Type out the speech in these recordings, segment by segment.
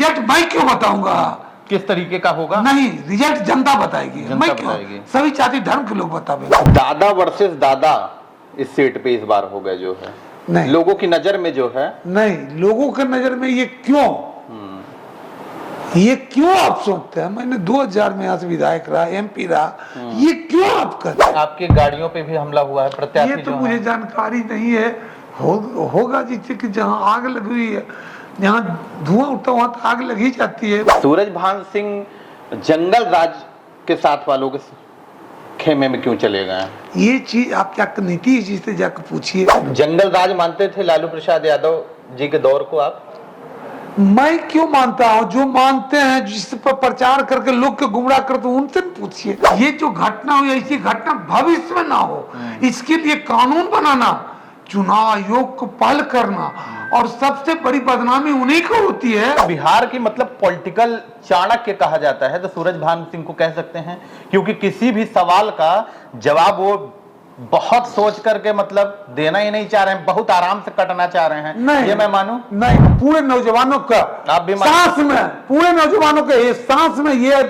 Result मैं क्यों बताऊंगा? किस तरीके का होगा? नहीं, रिजल्ट जनता बताएगी, जनता मैं क्यों? बताएगी। सभी जाति धर्म के लोग बतावे। दादा वर्सेस दादा इस सीट पे इस बार हो गए जो है, नहीं, लोगों की नजर में जो है, नहीं, लोगों के नजर में ये क्यों आप सोचते हैं? मैंने 2000 में यहाँ से विधायक रहा, MP रहा, ये क्यों आप कहते हैं? आपकी गाड़ियों पे भी हमला हुआ है, प्रत्याशी ये तो जो मुझे है। जानकारी नहीं है। होगा जिससे कि जहाँ आग लगी हुई है, जहाँ धुआं उठता वहां तो आग लगी जाती है। सूरजभान सिंह जंगल राज के साथ वालों के खेमे में क्यों चले गए? ये चीज आप क्या नीति इस चीज से जाकर पूछिए। जंगल राज मानते थे लालू प्रसाद यादव जी के दौर को आप? मैं क्यों मानता हूँ? जो मानते हैं, जिस पर प्रचार करके लोग के गुमराह करते हैं, उनसे पूछिए। ये जो घटना हुई, ऐसी घटना भविष्य में ना हो, इसके लिए कानून बनाना, चुनाव आयोग को पहल करना, और सबसे बड़ी बदनामी उन्हीं को होती है। बिहार की मतलब पॉलिटिकल चाणक्य कहा जाता है तो सूरजभान सिंह को कह सकते हैं, क्योंकि किसी भी सवाल का जवाब वो बहुत सोच करके मतलब देना ही नहीं चाह रहे हैं, बहुत आराम से कटना चाह रहे हैं। नहीं, ये मैं मानूं? नहीं, पूरे नौजवानों का आप भी सांस में, पूरे नौजवानों के सांस में ये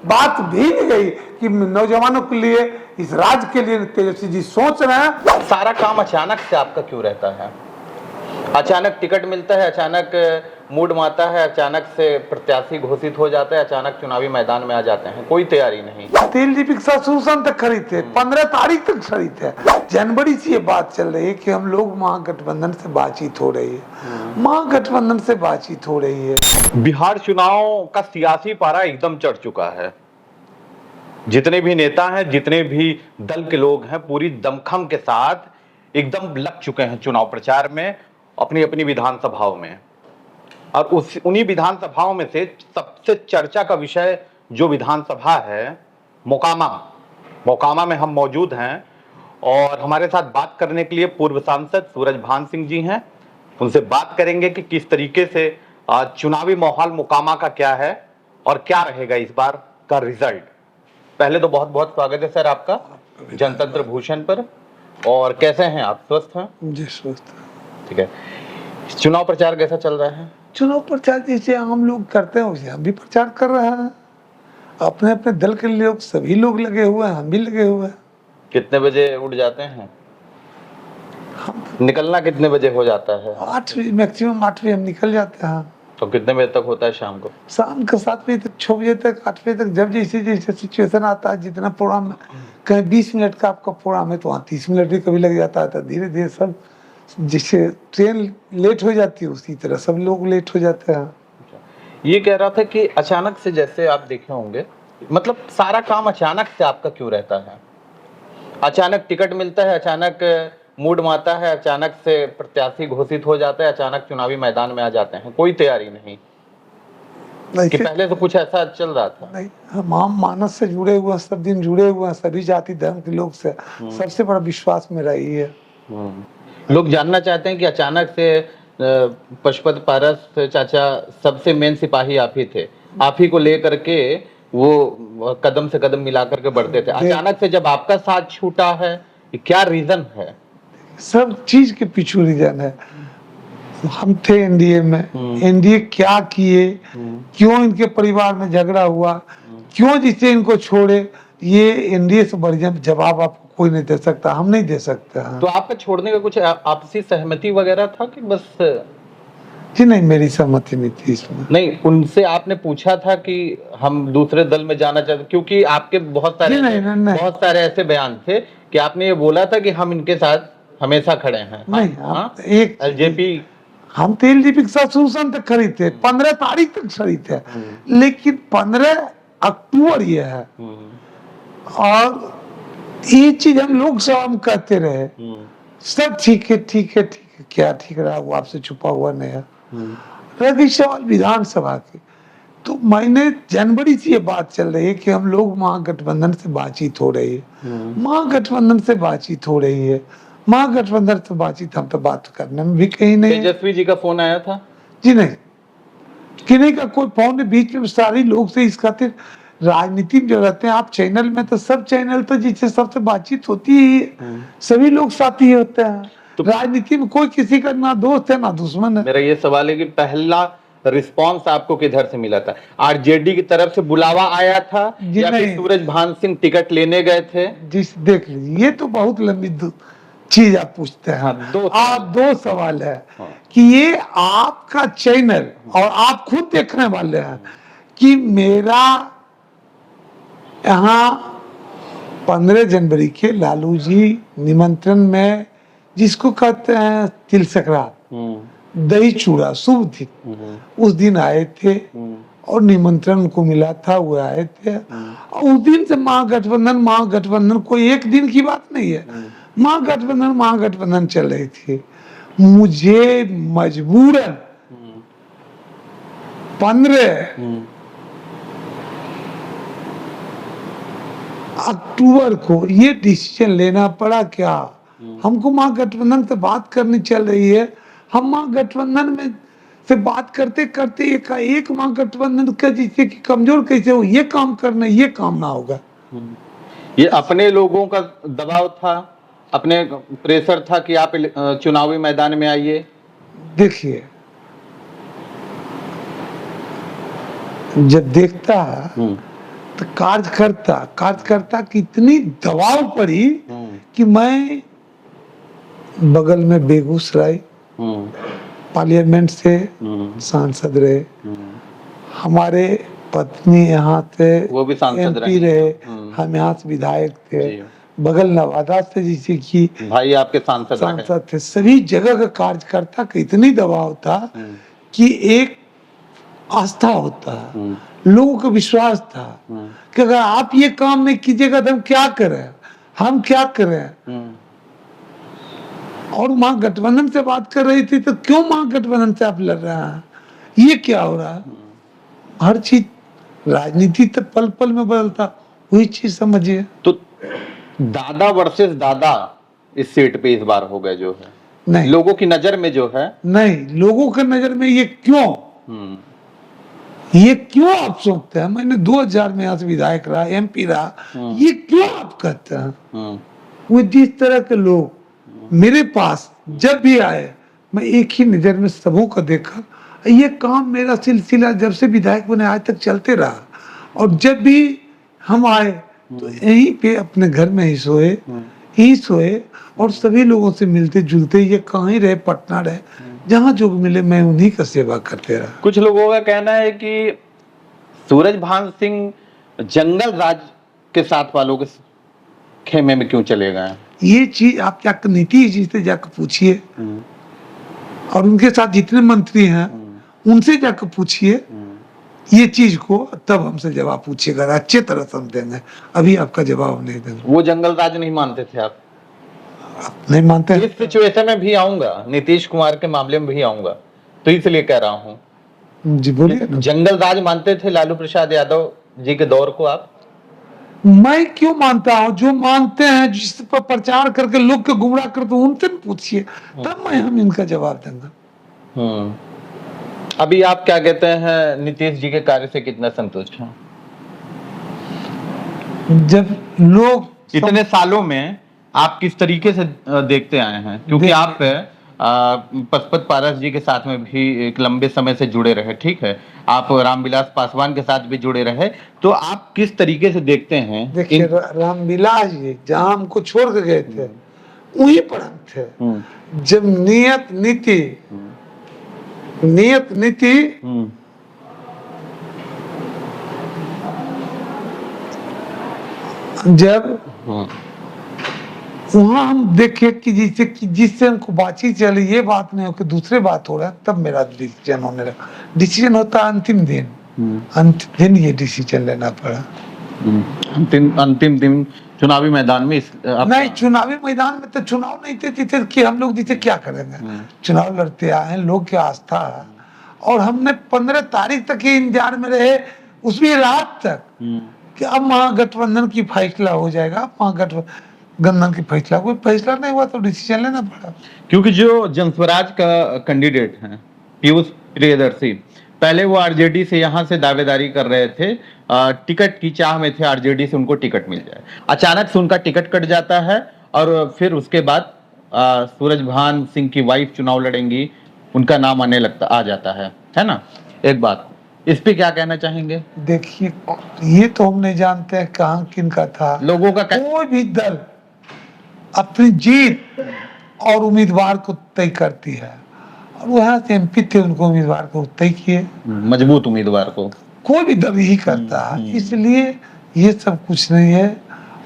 बात भीग गई कि नौजवानों के लिए, इस राज्य के लिए तेजस्वी जी सोच रहे हैं। सारा काम अचानक से आपका क्यों रहता है? अचानक टिकट मिलता है, अचानक मूड माता है, अचानक से प्रत्याशी घोषित हो जाता है, अचानक चुनावी मैदान में आ जाते हैं, कोई तैयारी नहीं। तेल दीपिक ससुरसन तक खरीदते, 15 तारीख तक खरीदते। जनवरी से ये बात चल रही है कि हम लोग महागठबंधन से बातचीत हो रही है, महागठबंधन से बातचीत हो रही है। बिहार चुनाव का सियासी पारा एकदम चढ़ चुका है। जितने भी नेता हैं, जितने भी दल के लोग हैं, पूरी दमखम के साथ एकदम लग चुके हैं चुनाव प्रचार में, अपनी अपनी विधानसभाओं में। और उन्हीं विधानसभाओं में से सबसे चर्चा का विषय जो विधानसभा है, मोकामा में हम मौजूद हैं, और हमारे साथ बात करने के लिए पूर्व सांसद सूरजभान सिंह जी हैं। उनसे बात करेंगे कि किस तरीके से चुनावी माहौल मोकामा का क्या है और क्या रहेगा इस बार का रिजल्ट। पहले तो बहुत बहुत स्वागत है सर आपका जनतंत्र भूषण पर। और कैसे हैं आप? स्वस्थ हैं? जी स्वस्थ। ठीक है। चुनाव प्रचार कैसा चल रहा है? चुनाव प्रचार जैसे आम लोग करते हैं वैसे हम भी प्रचार कर रहे हैं। अपने अपने दल के लोग, सभी लोग लगे हुए हैं, हम भी लगे हुए हैं। कितने बजे उठ जाते हैं? निकलना कितने बजे हो जाता है? 8 बजे, मैक्सिमम 8 बजे हम निकल जाते हैं। तो कितने बजे तक होता है शाम को? शाम के 7 बजे तक, 6 बजे तक, 8 बजे तक, जब जैसे जैसे सिचुएशन आता है। जितना प्रोग्राम, कहीं 20 मिनट का आपका प्रोग्राम है तो वहाँ 30 मिनट भी कभी लग जाता है। तो धीरे धीरे सब, जिससे ट्रेन लेट हो जाती है उसी तरह सब लोग लेट हो जाते हैं। ये कह रहा था कि अचानक से, जैसे आप देखे होंगे, मतलब सारा काम अचानक से आपका क्यों रहता है? अचानक टिकट मिलता है, अचानक मूड माता है, अचानक से प्रत्याशी घोषित हो जाता है, अचानक चुनावी मैदान में आ जाते हैं, कोई तैयारी नहीं कि पहले तो कुछ ऐसा चल रहा था? नहीं, हम आम मानस से जुड़े हुए हैं, सब दिन जुड़े हुए हैं, सभी जाति धर्म के लोग से सबसे बड़ा विश्वास मेरा यही है। लोग जानना चाहते हैं कि अचानक से पशुपत पारस चाचा सबसे मेन सिपाही आप ही थे, आप ही को लेकर के वो कदम से कदम मिला करके बढ़ते थे। अचानक से जब आपका साथ छूटा है, क्या रीजन है? सब चीज के पीछे रीजन है। हम थे एनडीए में, एनडीए क्या किए, क्यों इनके परिवार में झगड़ा हुआ, क्यों जिससे इनको छोड़े, ये एनडीए से बढ़िया जवाब आपको कोई नहीं दे सकता, हम नहीं दे सकते। तो आपका छोड़ने का कुछ आपसी सहमति वगैरह था कि बस? जी नहीं, मेरी सहमति नहीं थी इसमें। नहीं, उनसे आपने पूछा था कि हम दूसरे दल में जाना चाहते, क्योंकि आपके बहुत सारे बहुत सारे ऐसे बयान थे कि आपने ये बोला था कि हम इनके साथ हमेशा खड़े हैं। नहीं, एक एलजेपी, हम तेल दीपिक ससुरसन तक खरीदते, 15 तारीख तक खरीदते, लेकिन 15 अक्टूबर ये है। और ये चीज हम लोग सब कहते रहे, सब ठीक है ठीक है ठीक है, क्या ठीक रहा वो आपसे छुपा हुआ नहीं है। रही सवाल विधानसभा की, तो मैंने जनवरी से ये बात चल रही है कि हम लोग महागठबंधन से बातचीत हो रही है, महागठबंधन से बातचीत हो रही है, महागठबंधन से बातचीत। हम तो बात करने में भी कहीं नहीं। तेजस्वी जी का फोन आया था? जी नहीं, किसी का कोई फोन नहीं। बीच में सारे लोग से इस खातिर, राजनीति में जो रहते हैं आप चैनल में, तो सब चैनल तो जिससे सबसे बातचीत होती है, सभी लोग साथी होते हैं। तो राजनीति में कोई किसी का ना दोस्त है ना दुश्मन है। मेरा ये सवाल है कि पहला रिस्पांस आपको किधर से मिला था? आरजेडी की तरफ से बुलावा आया था जी या फिर नहीं। सूरजभान सिंह टिकट लेने गए थे? जिस देख लीजिए, ये तो बहुत लंबी चीज आप पूछते हैं। हाँ, दो सवाल है हाँ। कि ये आपका चैनल और आप खुद देखने वाले हैं कि मेरा यहाँ 15 जनवरी के लालू जी निमंत्रण में, जिसको कहते हैं तिल संक्रांत, दही चूड़ा शुभ दिन, उस दिन आए थे और निमंत्रण को मिला था, वो आए थे। और उस दिन से महागठबंधन कोई एक दिन की बात नहीं है, महागठबंधन चल रही थी। मुझे मजबूरन 15 अक्टूबर को ये डिसीजन लेना पड़ा। क्या हमको महागठबंधन से बात करनी चल रही है, हम महागठबंधन में से बात करते करते एक महागठबंधन का जिससे कि कमजोर कैसे हो, ये काम करना, ये काम ना होगा। ये अपने लोगों का दबाव था, अपने प्रेशर था कि आप चुनावी मैदान में आइए? देखिए, जब देखता है तो कार्यकर्ता की इतनी दबाव पड़ी कि मैं बगल में बेगूसराय पार्लियामेंट से सांसद रहे, हमारे पत्नी यहाँ से वो भी सांसद एमपी रहे, हम यहाँ से विधायक थे, बगल नवादा से जिसे कि भाई आपके सांसद थे। सभी जगह का कार्यकर्ता का इतनी दबाव था कि एक आस्था होता है, लोगों का विश्वास था कि अगर आप ये काम नहीं कीजिएगा तो हम क्या करें। और महागठबंधन से बात कर रही थी तो क्यों महागठबंधन से आप लड़ रहे हैं, ये क्या हो रहा है। हर चीज राजनीति तो पल पल में बदलता, वही चीज समझिए। तो दादा वर्सेस दादा इस सीट पे इस बार हो गए जो है, नहीं लोगों की नजर में जो है, नहीं लोगों की नजर में ये क्यों आप सोचते हैं। मैंने 2000 में यहाँ से विधायक रहा, एमपी रहा, ये क्यों आप कहते हैं। वो जिस तरह के लोग मेरे पास जब भी आए, मैं एक ही नजर में सबों को देखा। ये काम मेरा सिलसिला जब से विधायक बने आज तक चलते रहा, और जब भी हम आए तो यहीं पे अपने घर में ही सोए और सभी लोगों से मिलते जुलते, ये कहीं रहे, पटना रहे, जहाँ जो मिले मैं उन्हीं का सेवा करते रहा। कुछ लोगों का कहना है कि सूरजभान सिंह जंगल राज के साथ वालों के खेमे में क्यों चले गए। ये चीज आप जाकर नीतीश जी से जाकर पूछिए, और उनके साथ जितने मंत्री हैं उनसे जाकर पूछिए ये चीज को, तब हमसे जवाब पूछिएगा, अच्छे तरह समझेंगे। अभी आपका जवाब नहीं देंगे। वो जंगल राज नहीं मानते थे आप नहीं मानते हैं? इस सिचुएशन में भी आऊंगा, नीतीश कुमार के मामले में भी आऊंगा, तो इसलिए कह रहा हूँ। जी बोलिए। जंगल राज मानते थे लालू प्रसाद यादव जी के दौर को आप? मैं क्यों मानता हूँ, जो मानते हैं, जिस पर प्रचार करके लोग के गुमराह करते हैं, उनसे पूछिए, तब हम इनका जवाब देंगे। अभी आप क्या कहते हैं, नीतीश जी के कार्य से कितना संतुष्ट हैं? जब लोग इतने सालों में आप किस तरीके से देखते आए हैं, क्योंकि आप पशुपत पारस जी के साथ में भी एक लंबे समय से जुड़े रहे, ठीक है, आप रामविलास पासवान के साथ भी जुड़े रहे, तो आप किस तरीके से देखते हैं? देखिए, रामविलास जी जहाँ हमको छोड़ के गए थे वहीं पर हम थे। जब नियत नीति जब वहां हम देखे कि जिससे हमको बातचीत चली, ये बात नहीं हो कि दूसरे बात हो रहा है, तब मेरा डिसीजन होने लगा। डिसीजन होता अंतिम दिन ये डिसीजन लेना पड़ा। अंतिम दिन चुनावी मैदान में नहीं, चुनावी मैदान में तो चुनाव नहीं थे जिसे कि हम लोग जिसे क्या करेंगे। चुनाव लड़ते आए हैं, लोग की आस्था है, और हमने 15 तारीख तक ही इंतजार में रहे, उसमें रात तक, कि अब महागठबंधन की फैसला हो जाएगा। महागठबंधन की फैसला, कोई फैसला नहीं हुआ तो डिसीजन लेना पड़ा। क्योंकि जो जनस्वराज का कैंडिडेट है पीयूष प्रियदर्शी, पहले वो आरजेडी से यहाँ से दावेदारी कर रहे थे, टिकट की चाह में थे, आरजेडी से उनको टिकट मिल जाए। अचानक से उनका टिकट कट जाता है, और फिर उसके बाद सूरजभान सिंह की वाइफ चुनाव लड़ेंगी, उनका नाम आ जाता है ना। एक बात, इस पे क्या कहना चाहेंगे? देखिए, ये तो हम नहीं जानते हैं कहाँ किन का था। लोगों का कोई भी दल अपनी जीत और उम्मीदवार को तय करती है, और वहाँ से एमपी थे, उनको उम्मीदवार को तय किए। मजबूत उम्मीदवार को कोई भी दल यही करता है, इसलिए ये सब कुछ नहीं है।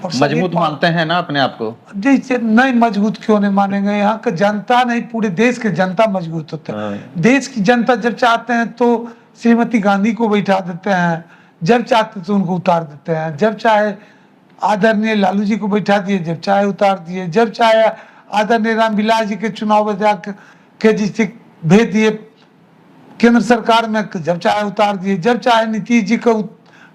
और सभी मजबूत मानते हैं ना अपने आप को? जैसे नहीं, मजबूत क्यों नहीं मानेंगे? यहाँ का जनता नहीं, पूरे देश के जनता मजबूत होते हैं। देश की जनता जब चाहते हैं तो श्रीमती गांधी को बैठा देते हैं, जब चाहते तो उनको उतार देते हैं, जब चाहे आदरणीय लालू जी को बैठा दिए, जब चाहे उतार दिए, जब चाहे आदरणीय रामविलास जी के चुनाव बचा के जिसे भेज दिए केंद्र सरकार में, जब चाहे उतार दिए, जब चाहे नीतीश जी को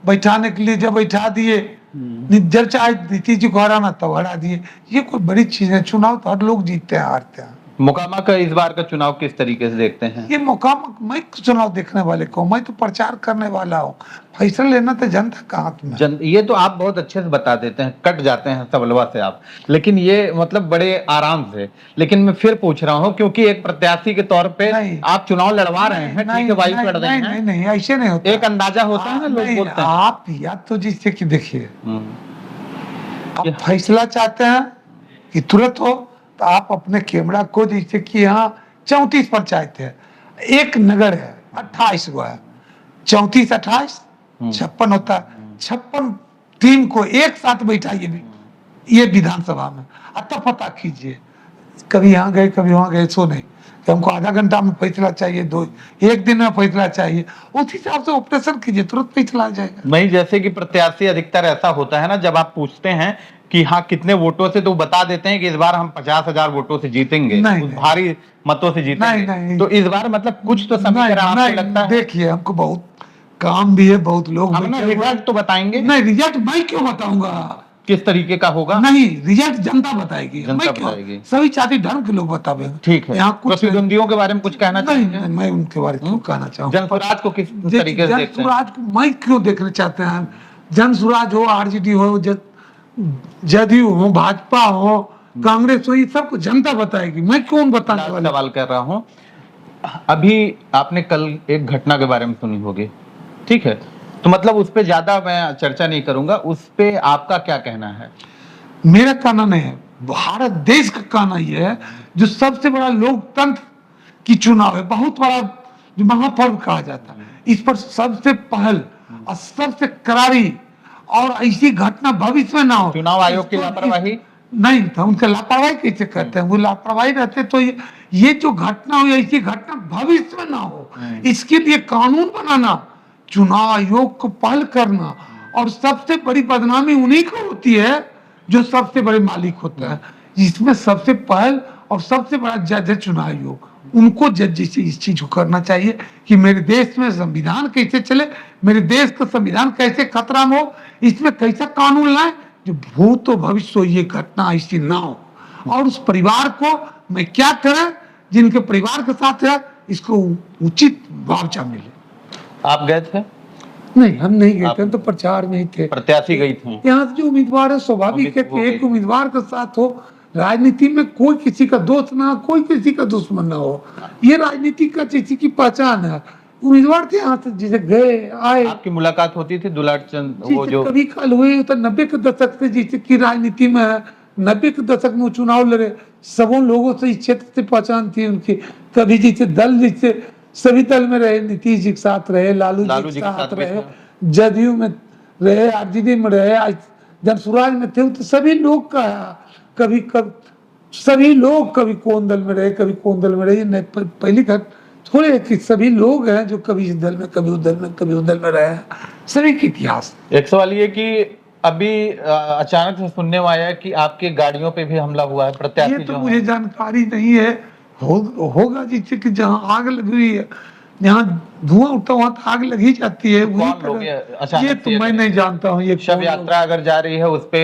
बैठाने के लिए जब बैठा दिए, जब चाहे नीतीश जी को हराना तब हरा दिए। ये कोई बड़ी चीज है? चुनाव तो हर लोग जीतते हैं, हारते हैं। मोकामा का इस बार का चुनाव किस तरीके से देखते हैं? ये मौका, मैं चुनाव देखने वाले को, मैं तो प्रचार करने वाला हूँ, फैसला लेना तो जनता का हाथ में है। ये तो आप बहुत अच्छे से बता देते हैं, कट जाते हैं सबलवा से आप, लेकिन ये मतलब बड़े आराम से। लेकिन मैं फिर पूछ रहा हूँ, क्योंकि एक प्रत्याशी के तौर पे नहीं। आप चुनाव लड़वा रहे हैं, ठीक है, वायु लड़ रहे हैं, नहीं, ऐसे नहीं होता। एक अंदाजा होता है ना, लोग बोलते हैं। आप या तो जिससे कि देखिए, आप ये- फैसला चाहते हैं कि तुरंत हो, तो आप अपने कैमरा को, जैसे कि यहाँ 34 पंचायत है, एक नगर है, 28 गो है, 34 28 56 होता है। 56 टीम को एक साथ बैठाइए ये विधानसभा में, तब पता कीजिए, कभी यहाँ गए कभी वहां गए, सो नहीं कि हमको आधा घंटा में फैसला चाहिए, एक दिन में फैसला चाहिए, उस हिसाब से ऑपरेशन कीजिए, तुरंत फैसला आ जाएगा। नहीं, जैसे कि प्रत्याशी अधिकतर ऐसा होता है ना, जब आप पूछते हैं कि हाँ कितने वोटों से, तो बता देते हैं कि इस बार हम 50,000 वोटों से जीतेंगे, नहीं, उस नहीं। भारी मतों से जीतेंगे। नहीं। तो इस बार मतलब कुछ तो समीकरण आपको लगता है? देखिए, हमको बहुत काम भी है, बहुत लोग हम ना बैठे हुए हैं। रिजल्ट तो बताएंगे, नहीं, रिजल्ट मैं क्यों बताऊंगा? किस तरीके का होगा? नहीं, रिजल्ट जनता बताएगी, जनता मैं क्यों? बताएगी। सभी जाति धर्म के लोग बतावे। ठीक है, यहाँ कुछ प्रतिद्वंदियों के बारे में कुछ कहना नहीं, चाहिए? मैं उनके बारे में क्यों कहना चाहूँगा? जनसुराज को किस तरीके से देखते हैं? जनसुराज को मैं क्यों देखना चाहते हैं? जनसुराज हो, आरजेडी हो, जदयू हो, भाजपा हो, कांग्रेस हो, ये सबको जनता बताएगी, मैं क्यों बताने लास्ट वाला? सवाल कर रहा हूँ, अभी आपने कल एक घटना के बारे में सुनी होगी, ठीक है, तो मतलब उस पे ज्यादा मैं चर्चा नहीं करूंगा, उस पे आपका क्या कहना है? मेरा कहना नहीं है, भारत देश का कहना यह है, जो सबसे बड़ा लोकतंत्र की चुनाव है, बहुत बड़ा जो महापर्व कहा जाता है, इस पर सबसे पहल और सबसे करारी और ऐसी घटना भविष्य में ना हो। चुनाव आयोग की लापरवाही नहीं, तो उनका लापरवाही कैसे कहते हैं? वो लापरवाही रहते तो ये जो घटना हुई, ऐसी घटना भविष्य में ना हो, इसके लिए कानून बनाना, चुनाव आयोग को पहल करना, और सबसे बड़ी बदनामी उन्हीं को होती है जो सबसे बड़े मालिक होते हैं। इसमें सबसे पहल और सबसे बड़ा जज है चुनाव आयोग, उनको जज जैसे इस चीज को करना चाहिए कि मेरे देश में संविधान कैसे चले, मेरे देश का संविधान कैसे खतरा में हो, इसमें कैसा कानून लाए जो भूत और भविष्य ये घटना ऐसी ना हो, और उस परिवार को मैं क्या करें, जिनके परिवार के साथ है, इसको उचित मुआवजा मिले। आप गए थे? नहीं, हम नहीं गए थे, हम तो प्रचार में ही थे। प्रत्याशी गई थी? यहाँ से जो उम्मीदवार है, स्वाभाविक है कि एक उम्मीदवार के साथ हो। राजनीति में कोई किसी का दोस्त ना, कोई किसी का दुश्मन ना हो, ये राजनीति का किसी की पहचान है। उम्मीदवार थे, यहाँ से जिसे गए आए। आपकी मुलाकात होती थी दुलार चंद, वो जो कभी काल हुए, तो 90 के दशक से जिसे की राजनीति में है, 90 के दशक में चुनाव लड़े, सबों लोगों से इस क्षेत्र से पहचान थी उनकी। कभी जिसे दल, जिसे सभी दल में रहे, नीतीश जी के साथ रहे, लालू जी के साथ रहे, जदयू में रहे, आरजेडी में रहे, आज जनसुराज में थे, तो सभी लोग का कभी सभी लोग कभी कौन दल में रहे, कभी कौन दल में रहे, नहीं पहली घट थोड़े कि सभी लोग हैं जो कभी इस दल में, कभी उस दल में, कभी उस दल में रहे, सभी के इतिहास। एक सवाल ये कि अभी अचानक से सुनने में आया कि आपकी गाड़ियों पे भी हमला हुआ है, प्रत्याशी ये तो जो मुझे जानकारी नहीं है, होगा जिससे कि जहाँ आग लगी हुई है, जहाँ धुआं उठता वहां तो आग लगी जाती है। कौन लोग ये तो मैं नहीं जानता हूँ। ये शव यात्रा अगर जा रही है, उस पे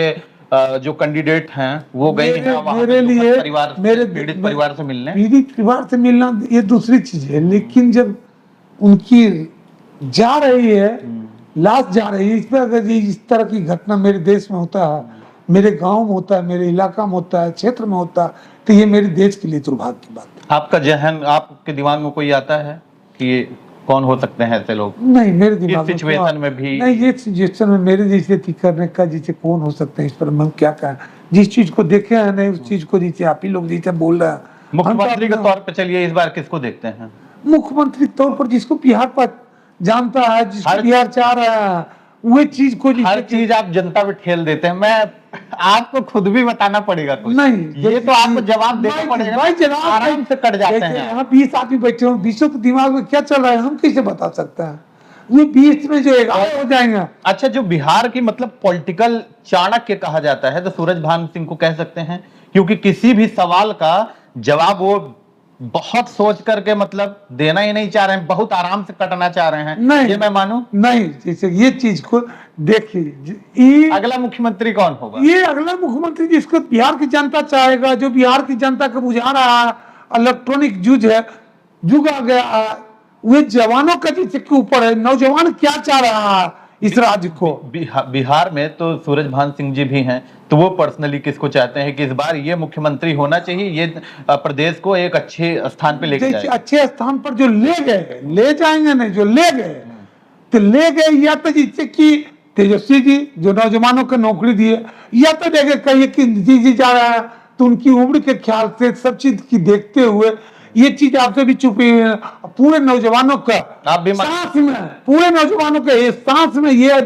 जो कैंडिडेट हैं वो गए हैं वहां मेरे लिए, परिवार, पीड़ित परिवार से मिलने। पीड़ित परिवार से मिलना ये दूसरी चीज है, लेकिन जब उनकी जा रही है, लाश जा रही है, इस पर अगर ये इस तरह की घटना मेरे देश में होता है, मेरे गांव में होता है, मेरे इलाका में होता है, क्षेत्र में होता है, तो ये मेरे देश के लिए दुर्भाग्य की बात है। आपका जहन, आपके दिमाग में कोई आता है कि ये कौन हो सकते हैं ऐसे लोग नहीं मेरे दिमाग में सिचुएशन में भी? नहीं, ये सिचुएशन में मेरे जैसे करने का जैसे कौन हो सकते हैं, इस पर हम क्या कहें। जिस चीज को देखे हैं नहीं उस चीज को जैसे आप ही लोग जैसे बोल रहे हैं। हम तो मुख्यमंत्री के अपना- तौर पे चलिए इस बार किसको देखते हैं? मुख्यमंत्री के तौर पर जिसको बिहार पर जानता है, जिसको हर- बिहार चाह रहा है, वही चीज को हर चीज आप जनता पे ठेल देते हैं। मैं आपको खुद भी बताना पड़ेगा कुछ। नहीं ये तो आपको जवाब देना नहीं, पड़ेगा। भाई जनाब, आराम से कट जाते जैसे हैं। यहाँ 20 आदमी बैठे हो, 20 के दिमाग में क्या चल रहा है हम कैसे बता सकते हैं? वो 20 में जो 11 हो जाएंगे। अच्छा, जो बिहार की मतलब पॉलिटिकल चाणक्य कहा जाता है तो सूरज भान सिंह को कह सकते हैं, क्योंकि किसी भी सवाल का जवाब वो बहुत सोच करके मतलब देना ही नहीं चाह रहे हैं, बहुत आराम से कटना चाह रहे हैं। नहीं। ये मैं मानूं? नहीं, जैसे ये चीज को देखिए, अगला मुख्यमंत्री कौन होगा? ये अगला मुख्यमंत्री जिसको बिहार की जनता चाहेगा, जो बिहार की जनता को बुझा रहा है, इलेक्ट्रॉनिक जुग आ गया है, वे जवानों का जिसके के ऊपर है। नौजवान क्या चाह रहा है इस राज्य को? बिहार में तो सूरज भान सिंह जी भी हैं, तो वो पर्सनली किसको चाहते हैं कि इस बार ये मुख्यमंत्री होना चाहिए, ये प्रदेश को एक अच्छे स्थान पे लेके जैसे जाए? अच्छे स्थान पर जो ले गए, ले जाएंगे नहीं, जो ले गए तो ले गए, या तो जिससे कि तेजस्वी जी जो नौजवानों को नौकरी दिए, या तो देखे कहिए कि नीतीश जी जा रहा है तो उनकी उम्र के ख्याल से सब चीज की देखते हुए ये चीज आपसे भी छुपी हुई है। पूरे नौजवानों का आप भी सांस में, पूरे नौजवानों के सांस में ये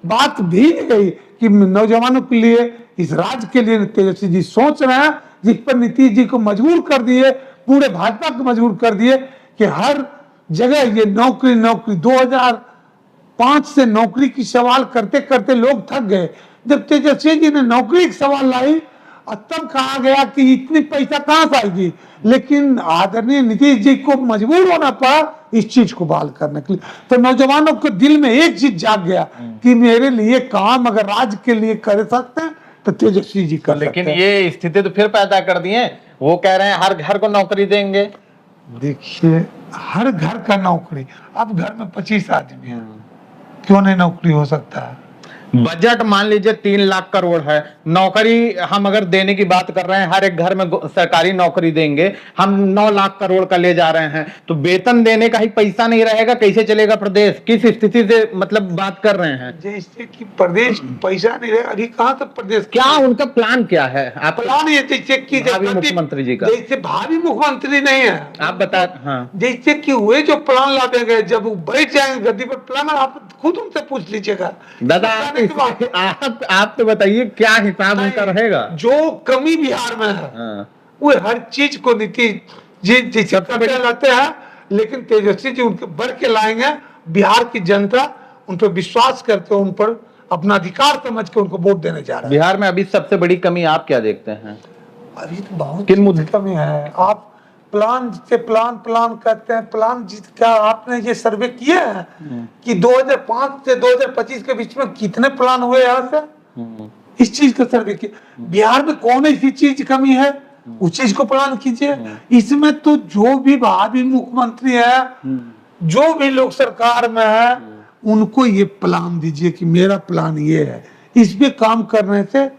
बात भी गई कि नौजवानों के लिए, इस राज्य के लिए तेजस्वी जी सोच रहे हैं, जिस पर नीतीश जी को मजबूर कर दिए, पूरे भाजपा को मजबूर कर दिए कि हर जगह ये नौकरी नौकरी। 2005 से नौकरी की सवाल करते करते लोग थक गए। जब तेजस्वी जी ने नौकरी की सवाल लाई और तब कहा गया कि इतनी पैसा कहां से आएगी, लेकिन आदरणीय नीतीश जी को मजबूर होना पड़ा इस चीज को बहाल करने के लिए। तो नौजवानों के दिल में एक चीज जाग गया कि मेरे लिए काम अगर राज्य के लिए कर सकते हैं तो तेजस्वी जी कर लेकिन सकते हैं। ये स्थिति तो फिर पैदा कर दी है। वो कह रहे हैं हर घर को नौकरी देंगे। देखिए, हर घर का नौकरी, अब घर में 25 आदमी है, क्यों नहीं नौकरी हो सकता है? बजट मान लीजिए 3 लाख करोड़ है, नौकरी हम अगर देने की बात कर रहे हैं, हर एक घर में सरकारी नौकरी देंगे, हम 9 लाख करोड़ का ले जा रहे हैं, तो वेतन देने का ही पैसा नहीं रहेगा, कैसे चलेगा प्रदेश? किस स्थिति से मतलब बात कर रहे हैं? जैसे कि प्रदेश पैसा नहीं रहे, अभी कहाँ तक प्रदेश क्या उनका प्लान क्या है? आप प्लान ये जैसे कि भावी मुख्यमंत्री जी का। जैसे भावी मुख्यमंत्री नहीं है, आप बता। हाँ, जैसे कि वे जो प्लान लाते गए, जब वो बैठ जाएंगे गद्दी पर, प्लान आप खुद उनसे पूछ लीजिएगा दादा आप तो बताइए क्या हिसाब उनका रहेगा? जो कमी बिहार में है हाँ। वो हर चीज को नीतीश जी जैसे करके लाते हैं, लेकिन तेजस्वी जी उनके बढ़ के लाएंगे। बिहार की जनता उन पर विश्वास करके उन पर अपना अधिकार समझ के उनको वोट देने जा रहा है। बिहार में अभी सबसे बड़ी कमी आप क्या देखते हैं? अभी तो बहुत किन मुद्दे कमी है। आप प्लान से प्लान कहते हैं, प्लान क्या आपने ये सर्वे किया है कि 2005 से 2025 के बीच में कितने प्लान हुए यहाँ से? इस चीज का सर्वे किया। बिहार में कौन ऐसी चीज कमी है, उस चीज को प्लान कीजिए। इसमें तो जो भी भावी मुख्यमंत्री है, जो भी लोग सरकार में है, उनको ये प्लान दीजिए कि मेरा प्लान ये है, इस पे काम करने से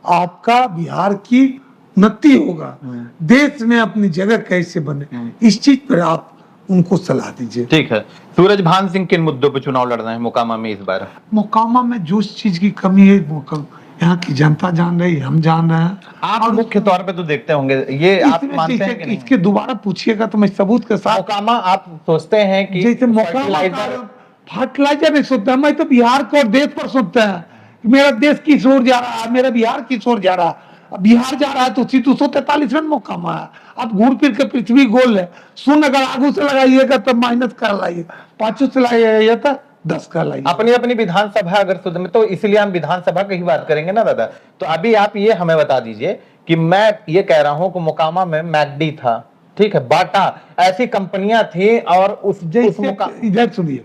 आपका बिहार की उन्नति होगा, देश में अपनी जगह कैसे बने, इस चीज पर आप उनको सलाह दीजिए। ठीक है। सूरज भान सिंह किन मुद्दों पर चुनाव लड़ रहे हैं मोकामा में इस बार? मोकामा में जो चीज की कमी है वो यहाँ की जनता जान रही है, हम जान रहे हैं। आप मुख्य तौर पे तो देखते होंगे, ये आप इसमें मानते हैं कि जैसे नहीं? इसके दोबारा पूछिएगा तो मैं सबूत के साथ। मोकामा आप सोचते हैं कि जैसे मोकामा fertilizer- फर्टिलाइजर नहीं सोचता, मैं तो बिहार को और देश पर सोचता है कि मेरा देश किस ओर जा रहा है, मेरा बिहार किस ओर जा रहा है। अब बिहार जा रहा है तो 243 रन मोकामा है। अब घूर फिर के पृथ्वी गोल है, शून्य अगर आगू से लगाइएगा तो माइनस कर लाइए, 5 से लगाइएगा तो 10 कर लाइए। अपनी अपनी विधानसभा अगर शुद्ध में, तो इसलिए हम विधानसभा की ही बात करेंगे ना दादा। तो अभी आप ये हमें बता दीजिए कि मैं ये कह रहा हूं कि मोकामा में मैकडी था, ठीक है, बाटा, ऐसी कंपनियां थी, और उस इधर सुनिए,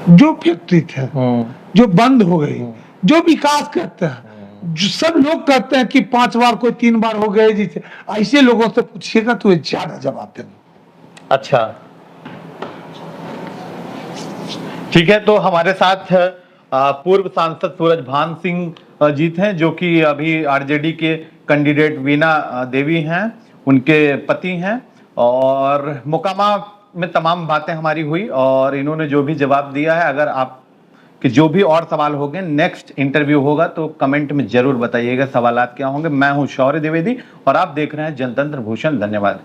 जो फैक्ट्री थे जो बंद हो गई, जो विकास करते हैं, जो सब लोग कहते हैं कि 5 बार कोई 3 बार हो गए, जिसे ऐसे लोगों से पूछिएगा तो ये ज्यादा जवाब देंगे। अच्छा, ठीक है। तो हमारे साथ पूर्व सांसद सूरज भान सिंह जी हैं, जो कि अभी आरजेडी के कैंडिडेट वीणा देवी हैं, उनके पति हैं, और मोकामा में तमाम बातें हमारी हुई और इन्होंने जो भी जवाब दिया है, अगर आप कि जो भी और सवाल होंगे नेक्स्ट इंटरव्यू होगा तो कमेंट में जरूर बताइएगा सवालात क्या होंगे। मैं हूं शौर्य द्विवेदी और आप देख रहे हैं जनतंत्र भूषण। धन्यवाद।